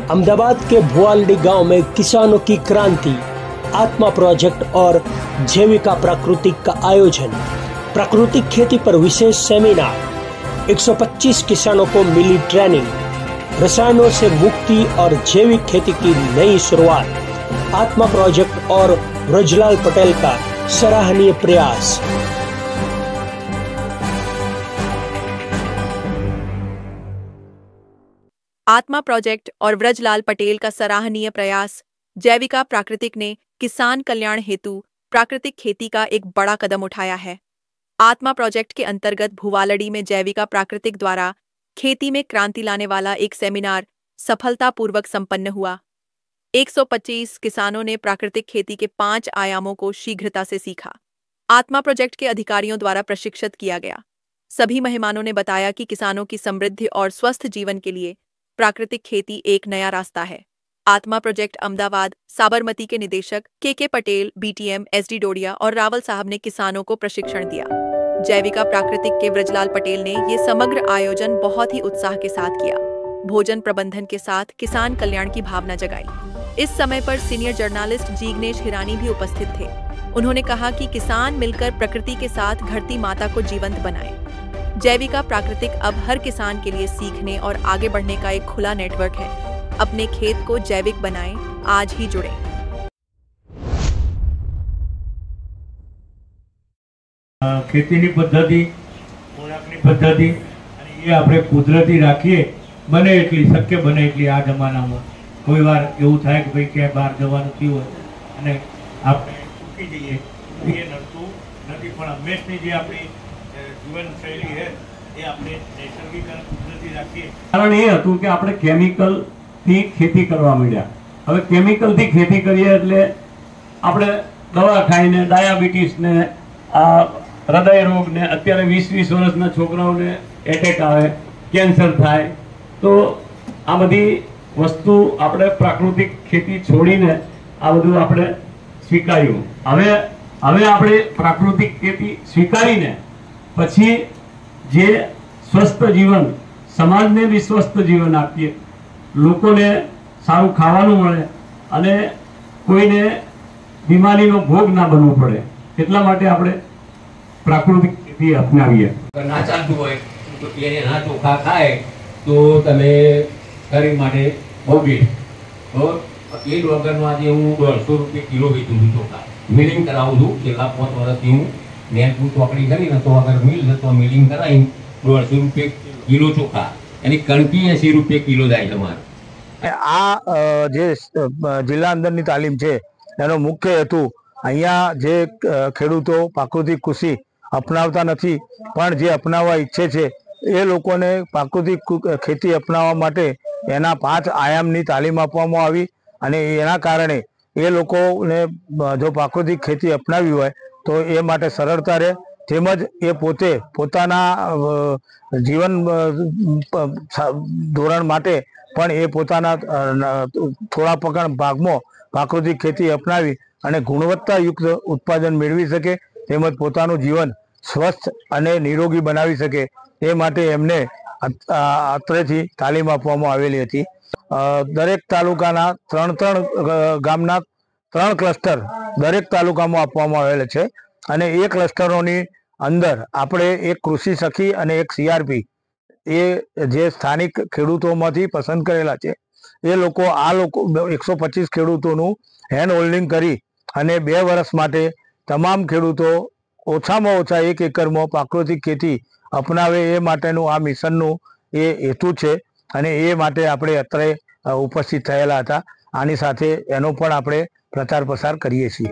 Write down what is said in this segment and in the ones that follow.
अहमदाबाद के भुआलडी गांव में किसानों की क्रांति, आत्मा प्रोजेक्ट और जैविका प्राकृतिक का आयोजन। प्राकृतिक खेती पर विशेष सेमिनार। 125 किसानों को मिली ट्रेनिंग। रसायनों से मुक्ति और जैविक खेती की नई शुरुआत। आत्मा प्रोजेक्ट और ब्रजलाल पटेल का सराहनीय प्रयास। आत्मा प्रोजेक्ट और ब्रजलाल पटेल का सराहनीय प्रयास। जैविका प्राकृतिक ने किसान कल्याण हेतु प्राकृतिक खेती का एक बड़ा कदम उठाया है। आत्मा प्रोजेक्ट के अंतर्गत भुवालड़ी में जैविका प्राकृतिक द्वारा खेती में क्रांति लाने वाला एक सेमिनार सफलतापूर्वक संपन्न हुआ। 125 किसानों ने प्राकृतिक खेती के 5 आयामों को शीघ्रता से सीखा। आत्मा प्रोजेक्ट के अधिकारियों द्वारा प्रशिक्षित किया गया। सभी मेहमानों ने बताया कि किसानों की समृद्धि और स्वस्थ जीवन के लिए प्राकृतिक खेती एक नया रास्ता है। आत्मा प्रोजेक्ट अहमदाबाद साबरमती के निदेशक के पटेल, बीटीएम, एसडी डोडिया और रावल साहब ने किसानों को प्रशिक्षण दिया। जैविका प्राकृतिक के ब्रजलाल पटेल ने ये समग्र आयोजन बहुत ही उत्साह के साथ किया। भोजन प्रबंधन के साथ किसान कल्याण की भावना जगाई। इस समय पर सीनियर जर्नलिस्ट जिग्नेश हिरानी भी उपस्थित थे। उन्होंने कहा कि किसान मिलकर प्रकृति के साथ धरती माता को जीवंत बनाए। जैविका प्राकृतिक अब हर किसान के लिए सीखने और आगे बढ़ने का एक खुला नेटवर्क है। अपने खेत को जैविक बनाएं, आज ही जुड़ें। ખેતીની પદ્ધતિ, ખોરાકની પદ્ધતિ અને એ આપણે કુદરતી રાખીએ બને એટલી શક્ય બને એટલી આ જમાનામાં। કોઈ વાર એવું થાય કે ભાઈ ક્યાંય બહાર જવાનું થયું હોય અને આપણે ચૂકી જઈએ, એ નડતું નથી, પણ હંમેશની જે આપણી જીવનશૈલી છે એ આપણે નૈસર્ગિક અને કુદરતી રાખીએ। કારણ એ હતું કે આપણે કેમિકલથી खेती કરવા માંડ્યા। હવે કેમિકલથી खेती કરીએ એટલે આપણે દવા ખાઈને ડાયાબિટીસ ને આ હૃદય રોગ ને અત્યારે 20-20 વર્ષના છોકરાઓને એટેક આવે, કેન્સર થાય। તો આ બધી વસ્તુ આપણે પ્રાકૃતિક ખેતી છોડીને આ બધું આપણે સ્વીકાર્યું। હવે આપણે પ્રાકૃતિક ખેતી સ્વીકારીને પછી જે સ્વસ્થ જીવન, સમાજને બી સ્વસ્થ જીવન આપીએ, લોકોને સારું ખાવાનું મળે અને કોઈને બીમારીનો ભોગ ના બનવો પડે, એટલા માટે આપણે પ્રાકૃતિક ખેતી અપનાવીએ। ના ચાલતું હોય તો એને ના ચોખા ખાય તો તમે શરીર માટે બહુ બેઠ। એ વગરનું આજે હું 150 રૂપિયા કિલો વેચું છું ચોખા। મિલિંગ કરાવું છું છેલ્લા 5 વર્ષથી। હું નેનપુર ચોકડી કરીને તો અગર મિલ છે તો મિલિંગ કરાવી 150 રૂપિયા કિલો ચોખા, એની કણકી 80 રૂપિયા કિલો જાય તમારે। આ જે જિલ્લા અંદરની તાલીમ છે એનો મુખ્ય હેતુ અહીંયા જે ખેડૂતો પ્રાકૃતિક કૃષિ અપનાવતા નથી પણ જે અપનાવવા ઈચ્છે છે એ લોકોને પ્રાકૃતિક ખેતી અપનાવવા માટે એના 5 આયામની તાલીમ આપવામાં આવી અને એના કારણે એ લોકોને જો પ્રાકૃતિક ખેતી અપનાવી હોય તો એ માટે સરળતા રહે, તેમજ એ પોતે પોતાના જીવન ધોરણ માટે પણ એ પોતાના થોડા ભાગમાં પ્રાકૃતિક ખેતી અપનાવી અને ગુણવત્તાયુક્ત ઉત્પાદન મેળવી શકે, તેમજ પોતાનું જીવન સ્વસ્થ અને નિરોગી બનાવી શકે। એ માટે એમને અત્રેથી તાલીમ આપવામાં આવેલી હતી। દરેક તાલુકાના 3 ગામના 3 ક્લસ્ટર દરેક તાલુકામાં આપવામાં આવેલા છે અને એ ક્લસ્ટરોની અંદર આપણે એક કૃષિ સખી અને એક સીઆરપી એ જે સ્થાનિક ખેડૂતોમાંથી પસંદ કરેલા છે એ લોકો 125 ખેડૂતોનું હેન્ડ હોલ્ડિંગ કરી અને 2 વર્ષ માટે તમામ ખેડૂતો ઓછામાં ઓછા 1 એકરમાં પ્રાકૃતિક ખેતી અપનાવે એ માટેનું આ મિશનનું એ હેતુ છે અને એ માટે આપણે અત્રે ઉપસ્થિત થયેલા હતા। આની સાથે એનો પણ આપણે પ્રચાર પ્રસાર કરીએ છીએ।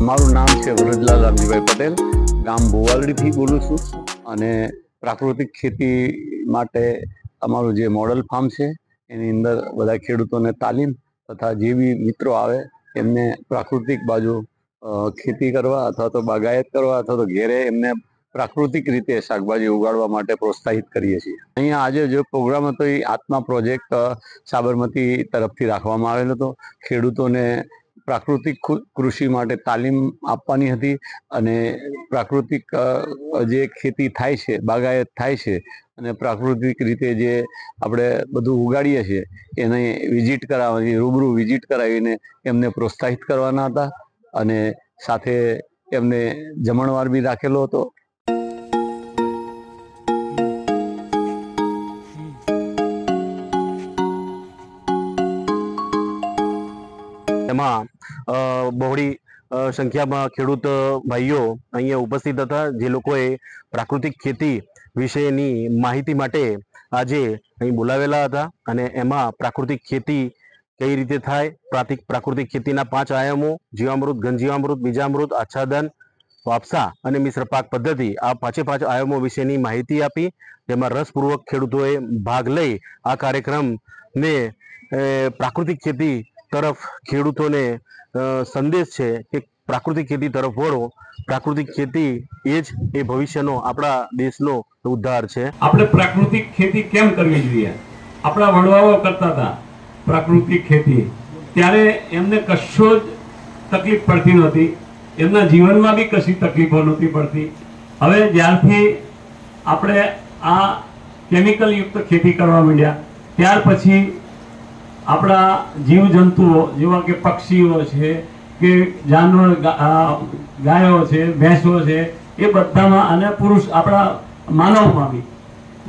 મારું નામ છે વ્રજલાલ રામજીભાઈ પટેલ, ગામ ભુવાલડીથી બોલું છું અને પ્રાકૃતિક ખેતી માટે અમારું જે મોડલ ફાર્મ છે એની અંદર બધા ખેડૂતોને તાલીમ તથા જે બી મિત્રો આવે એમને પ્રાકૃતિક બાજુ ખેતી કરવા અથવા તો બાગાયત કરવા અથવા તો ઘેરે એમને પ્રાકૃતિક રીતે શાકભાજી ઉગાડવા માટે પ્રોત્સાહિત કરીએ છીએ. અહીંયા આજે જે પ્રોગ્રામ હતો એ આત્મા પ્રોજેક્ટ સાબરમતી તરફથી રાખવામાં આવેલો હતો. ખેડૂતોને પ્રાકૃતિક કૃષિ માટે તાલીમ આપવાની હતી અને પ્રાકૃતિક જે ખેતી થાય છે, બાગાયત થાય છે અને પ્રાકૃતિક રીતે જે આપણે બધું ઉગાડીએ છીએ એને વિઝિટ કરાવવાની, રૂબરૂ વિઝિટ કરાવીને એમને પ્રોત્સાહિત કરવાના હતા અને સાથે એમને જમણવાર બી રાખેલો હતો. એમાં બહોળી સંખ્યામાં ખેડૂત ભાઈઓ અહીંયા ઉપસ્થિત હતા, જે લોકોએ પ્રાકૃતિક ખેતી વિશેની માહિતી માટે આજે અહીં બોલાવેલા હતા. અને એમાં પ્રાકૃતિક ખેતી કઈ રીતે થાય, પ્રાકૃતિક ખેતીના 5 આયામો, જીવામૃત, ઘનજીવામૃત, બીજામૃત, આચ્છાદન, વાપસા અને મિશ્ર પાક પદ્ધતિ, આ 5 આયામો વિશેની માહિતી આપી. જેમાં રસપૂર્વક ખેડૂતોએ ભાગ લઈ આ કાર્યક્રમને પ્રાકૃતિક ખેતી તરફ ખેડૂતોને સંદેશ છે કે પ્રાકૃતિક ખેતી તરફ વળો. પ્રાકૃતિક ખેતી એ જ એ ભવિષ્યનો આપણા દેશનો ઉદ્ધાર છે. આપણે પ્રાકૃતિક ખેતી કેમ કરવી જોઈએ? આપણા વડવાઓ કરતા હતા પ્રાકૃતિક ખેતી, ત્યારે એમને કશો જ તકલીફ પડતી નહોતી, એમના જીવનમાં બી કશી તકલીફો નહોતી પડતી. હવે જ્યારથી આપણે આ કેમિકલ યુક્ત ખેતી કરવા માંડ્યા ત્યાર પછી આપણા જીવજંતુઓ જેવા કે પક્ષીઓ છે કે જાનવર, ગાયો છે, ભેંસો છે, એ બધામાં અને પુરુષ આપણા માનવમાં બી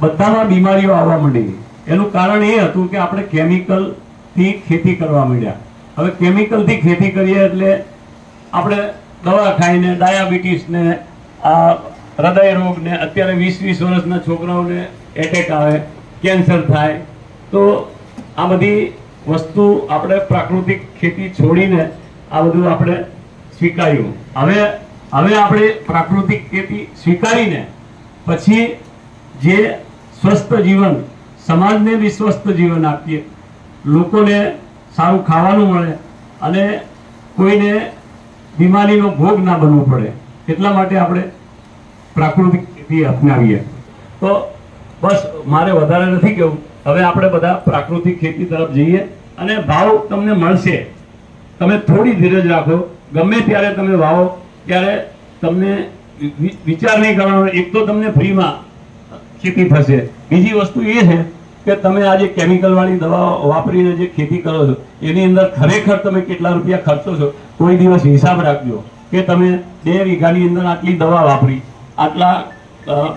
બધામાં બીમારીઓ આવવા માંડી. એનું કારણ એ હતું કે આપણે કેમિકલથી ખેતી કરવા માંડ્યા. હવે કેમિકલથી ખેતી કરીએ એટલે આપણે દવા ખાઈને ડાયાબિટીસ ને આ હૃદય રોગ ને અત્યારે 20-20 વર્ષના છોકરાઓને એટેક આવે, કેન્સર થાય. તો આ બધી વસ્તુ આપણે પ્રાકૃતિક ખેતી છોડીને આ બધું આપણે સ્વીકાર્યું. હવે આપણે પ્રાકૃતિક ખેતી સ્વીકારીને પછી જે સ્વસ્થ જીવન, સમાજને બી સ્વસ્થ જીવન આપીએ, લોકોને સારું ખાવાનું મળે અને કોઈને બીમારીનો ભોગ ના બનવું પડે, એટલા માટે આપણે પ્રાકૃતિક ખેતી અપનાવીએ. તો બસ મારે વધારે નથી કહેવું. હવે આપણે બધા પ્રાકૃતિક ખેતી તરફ જઈએ અને ભાવ તમને મળશે. તમે થોડી ધીરજ રાખો. ગમે ત્યારે તમે વાવો ત્યારે તમને વિચાર નહીં કરવાનો. એક તો તમને ફ્રીમાં ખેતી થશે, બીજી વસ્તુ એ છે કે તમે આજે કેમિકલ વાળી દવાઓ વાપરીને જે ખેતી કરો છો એની અંદર ખરેખર તમે કેટલા રૂપિયા ખર્ચો છો કોઈ દિવસ હિસાબ રાખજો કે તમે 2 વીઘાની અંદર આટલી દવા વાપરી, આટલા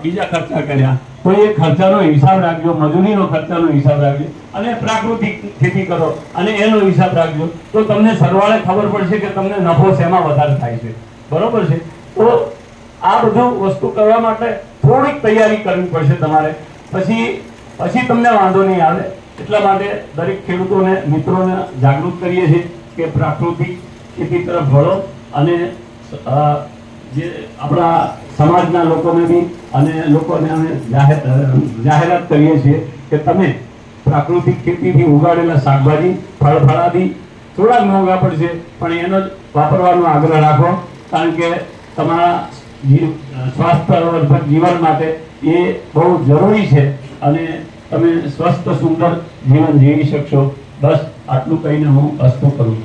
બીજા ખર્ચા કર્યા. કોઈ એક ખર્ચાનો હિસાબ રાખજો, મજૂરીનો ખર્ચાનો હિસાબ રાખજો અને પ્રાકૃતિક ખેતી કરો અને એનો હિસાબ રાખજો. તો તમને સરવાળે ખબર પડશે કે તમને નફો શેમાં વધારે થાય છે. બરોબર છે? તો આ બધું વસ્તુ કરવા માટે થોડીક તૈયારી કરવી પડશે તમારે, પછી તમને વાંધો નહીં આવે. એટલા માટે દરેક ખેડૂતોને, મિત્રોને જાગૃત કરીએ છીએ કે પ્રાકૃતિક ખેતી તરફ વળો અને જે આપણા સમાજના લોકોને બી અને લોકોને અમે જાહેરાત કરીએ છીએ કે તમે પ્રાકૃતિક ખેતીથી ઉગાડેલા શાકભાજી, ફળફળાદી થોડાક મોંઘા પડશે પણ એનો જ વાપરવાનો આગ્રહ રાખો, કારણ કે તમારા સ્વાસ્થ્યવર્ધક જીવન માટે એ બહુ જરૂરી છે અને તમે સ્વસ્થ સુંદર જીવન જીવી શકશો. બસ આટલું કહીને હું અસ્તુ કરું.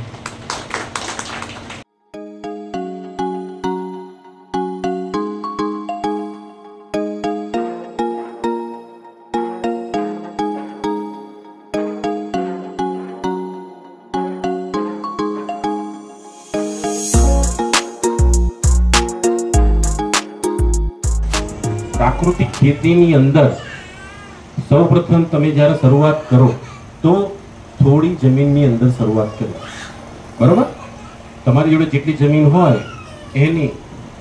પ્રાકૃતિક ખેતીની અંદર સૌપ્રથમ તમે જ્યારે શરૂઆત કરો તો થોડી જમીનની અંદર શરૂઆત કરો. બરોબર? તમારી જોડે જેટલી જમીન હોય એની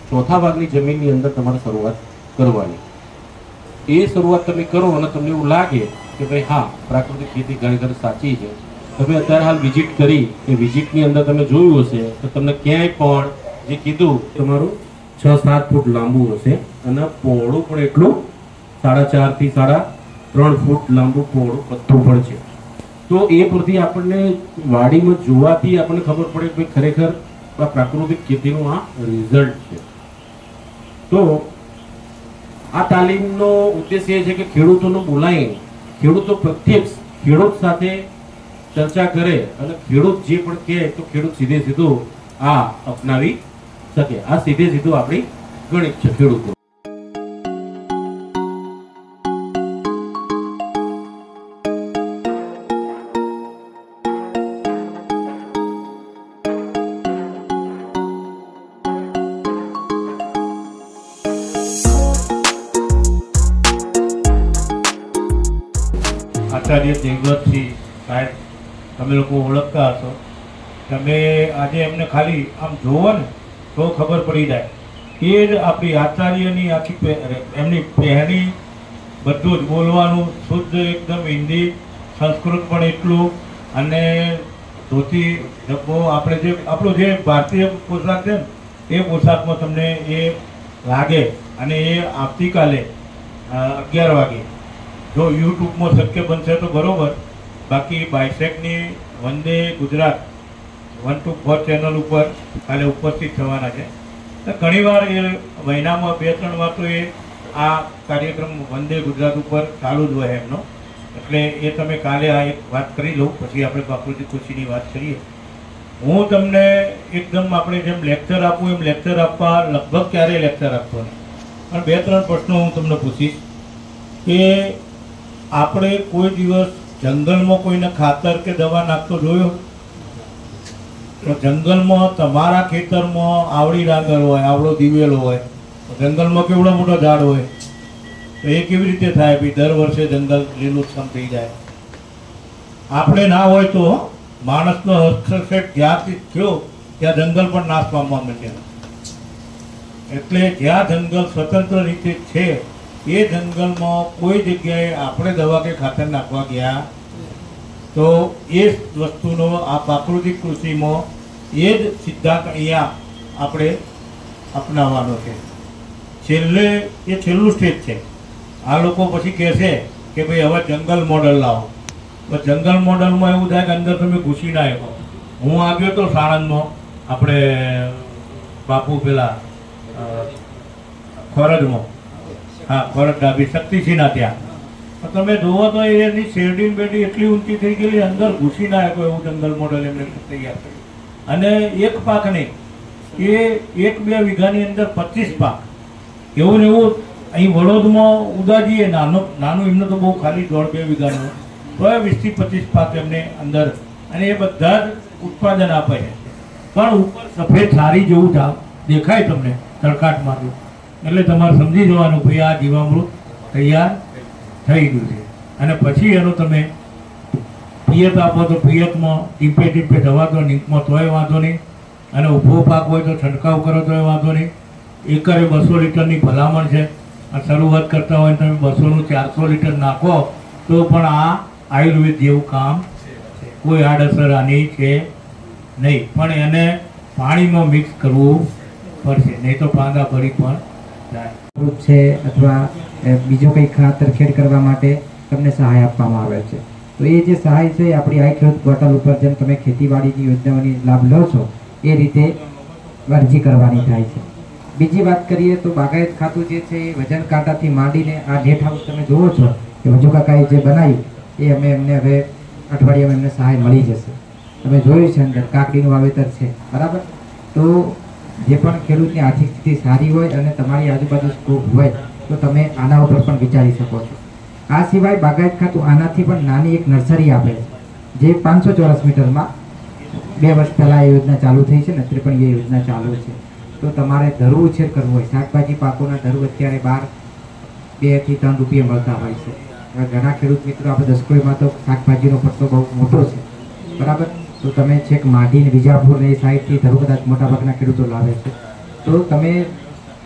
ચોથા ભાગની જમીનની અંદર તમારે શરૂઆત કરવાની. એ શરૂઆત તમે કરો અને તમને એવું લાગે કે ભાઈ હા, પ્રાકૃતિક ખેતી ખરેખર સાચી છે. તમે અત્યારે હાલ વિઝિટ કરી, એ વિઝિટની અંદર તમે જોયું હશે તો તમને ક્યાંય પણ જે કીધું તમારું 6-7 ફૂટ લાંબુ હશે અને પહોળું પણ એટલું 4.5 થી 3.5 ફૂટ લાંબુ પહોળું પત્તું પણ છે. તો એ પરથી આપણને વાડીમાં જોવાથી આપણને ખબર પડે કે ખરેખર આ પ્રાકૃતિક ખેતીનું આ રિઝલ્ટ છે. તો આ તાલીમનો ઉદ્દેશ્ય એ છે કે ખેડૂતોને બોલાવીને ખેડૂતો પ્રત્યક્ષ ખેડૂત સાથે ચર્ચા કરે અને ખેડૂત જે પણ કહે તો ખેડૂત સીધે સીધું આ અપનાવી શકે. આ સીધે સીધું આપણી ગણિત છે ખેડૂતો. આચાર્ય દેવવ્રતસિંહ સાહેબ તમે લોકો ઓળખતા હશો. તમે આજે એમને ખાલી આમ જોવો ને તો ખબર પડી જાય. એ જ આપણી આચાર્યની આખી એમની પહેણી, બધું જ બોલવાનું શુદ્ધ એકદમ હિન્દી, સંસ્કૃત પણ એટલું, અને ધોતી જબ્બો આપણે જે આપણો જે ભારતીય પોશાક છે ને એ પોશાકમાં તમને એ લાગે. અને એ આવતીકાલે 11 વાગે જો યુટ્યુબમાં શક્ય બનશે તો બરોબર, બાકી બાયસેકની વંદે ગુજરાત 1 to 4 ચેનલ ઉપર કાલે ઉપસ્થિત થવાના છે. ઘણીવાર એ મહિનામાં 2-3 વાર તો એ આ કાર્યક્રમ વંદે ગુજરાત ઉપર ચાલુ જ હોય એમનો. એટલે એ તમે કાલે આ એક વાત કરી લઉં, પછી આપણે પ્રાકૃતિક કૃષિની વાત કરીએ. હું તમને એકદમ આપણે જેમ લેક્ચર આપું એમ લેક્ચર આપવા લગભગ ક્યારેય લેક્ચર આપતો નહીં, પણ 2-3 પ્રશ્નો હું તમને પૂછીશ કે આપણે કોઈ દિવસ જંગલમાં કોઈને ખાતર કે દવા નાખતો જોયો? તો જંગલમાં તમારા ખેતરમાં આવડી ડાંગર હોય, આવડો દિવેલો હોય, જંગલમાં કેવડો મોટો ઝાડ હોય, તો એ કેવી રીતે થાય ભાઈ દર વર્ષે જંગલ લીલુંછમ થઈ જાય? આપણે ના હોય તો માણસનો હસ્તક્ષેપ જ્યાંથી થયો ત્યાં જંગલ પણ નાશ પામવા માંડ્યા. એટલે જ્યાં જંગલ સ્વતંત્ર રીતે છે એ જંગલમાં કોઈ જગ્યાએ આપણે દવા કે ખાતર નાખવા ગયા તો એ વસ્તુનો આ પ્રાકૃતિક કૃષિમાં એ જ સિદ્ધાંત અહીંયા આપણે અપનાવવાનો છે. છેલ્લે એ છેલ્લું સ્ટેજ છે. આ લોકો પછી કહેશે કે ભાઈ હવે જંગલ મોડલ લાવો. તો જંગલ મોડલમાં એવું થાય કે અંદર તમે ઘૂસી ના શકો. હું આવ્યો તો સાણંદમાં આપણે બાપુ પેલા ખોરડમાં, હા ખોરડ ડાબી શક્તિસિંહના ત્યાં, તમે જુઓ તો એની શેરડી બેડી એટલી ઊંચી થઈ ગયેલી, અંદર ઘૂસી ના શકો એવું જંગલ મોડલ એમને તૈયાર કર્યું. અને એક પાક નહીં, એ 1-2 વીઘાની અંદર 25 પાક. એવું ને એવું અહીં વડોદમાં ઉદાજીએ નાનું એમને તો બહુ ખાલી 1.5-2 વીઘાનું, તો 20 થી 25 પાક એમને અંદર, અને એ બધા જ ઉત્પાદન આપે છે. પણ ઉપર સફેદ સારી જેવું દેખાય તમને તડકાટ માર્યું, એટલે તમારે સમજી જવાનું ભાઈ આ જીવામૃત તૈયાર થઈ ગયું છે. અને પછી એનો તમે પિયત આપો તો પિયતમાં ટીપે દવા દો, નીકમાં તોય વાંધો નહીં, અને ઊભો પાક હોય તો છંટકાવ કરો તોય વાંધો નહીં. એકરે 200 લીટરની ભલામણ છે. આ શરૂઆત કરતા હોય તમે 200નું 400 લીટર નાખો તો પણ આ આયુર્વેદ જેવું કામ, કોઈ આડઅસર આની છે નહીં. પણ એને પાણીમાં મિક્સ કરવું પડશે, નહીં તો પાંદા ભરી પણ જાય છે. અથવા બીજો કંઈ ખાતર ખેડ કરવા માટે તમને સહાય આપવામાં આવે છે. તો એ જે સહાય છે આપણી આઈ ખેડૂત પોર્ટલ ઉપર જેમ તમે ખેતીવાડીની યોજનાઓની લાભ લો છો એ રીતે અરજી કરવાની થાય છે. બીજી વાત કરીએ તો બાગાયત ખાતું જે છે એ વજન કાંટાથી માંડીને આ નેટ હાઉસ તમે જુઓ છો કે વજુ કાકાએ જે બનાવ્યું એ અમે એમને હવે અઠવાડિયામાં એમને સહાય મળી જશે. તમે જોયું છે અંદર કાકડીનું વાવેતર છે, બરાબર. તો જે પણ ખેડૂતની આર્થિક સ્થિતિ સારી હોય અને તમારી આજુબાજુ સ્કોપ હોય તો તમે આના ઉપર પણ વિચારી શકો છો. આ સિવાય બાગાયત ખાતું આનાથી પણ નાની એક નર્સરી આપે છે, જે 500 ચોરસ મીટરમાં 2 વર્ષ પહેલાં એ યોજના ચાલુ થઈ છે ને, અત્યારે પણ એ યોજના ચાલુ છે. તો તમારે ધરું ઉછેર કરવું હોય, શાકભાજી પાકોના ધરું અત્યારે 2 થી 3 રૂપિયા મળતા હોય છે. ઘણા ખેડૂત મિત્રો આપણે દસકોઈમાં તો શાકભાજીનો પટ્ટો બહુ મોટો છે, બરાબર. તો તમે છેક માઢી ને વિજાપુર ને એ સાઈડથી ધરું કદાચ મોટાભાગના ખેડૂતો લાવે છે. તો તમે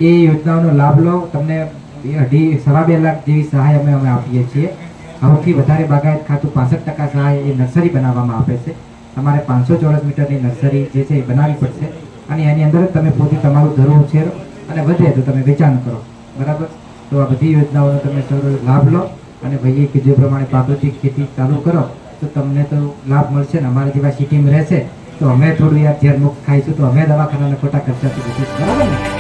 એ યોજનાઓનો લાભ લો. તમને 2.5 લાખ જેવી સહાય અમે આપીએ છીએ. સૌથી વધારે બાગાયત ખાતું 65% સહાય એ નર્સરી બનાવવામાં આપે છે. તમારે 500 ચોરસ મીટરની નર્સરી જે છે એ બનાવવી પડશે, અને એની અંદર જ તમે પોતે તમારું ધરું ઉછેરો અને વધે તો તમે વેચાણ કરો, બરાબર. તો આ બધી યોજનાઓનો તમે સૌ લાભ લો, અને ભાઈએ કીધું એ પ્રમાણે પ્રાકૃતિક ખેતી ચાલુ કરો તો તમને તો લાભ મળશે ને. અમારા જેવા સિટીમાં રહેશે તો અમે થોડું યાર ઝેર મુક્ત ખાઈશું તો અમે દવાખાનાના ખોટા ખર્ચાથી બચીશું, બરાબર ને.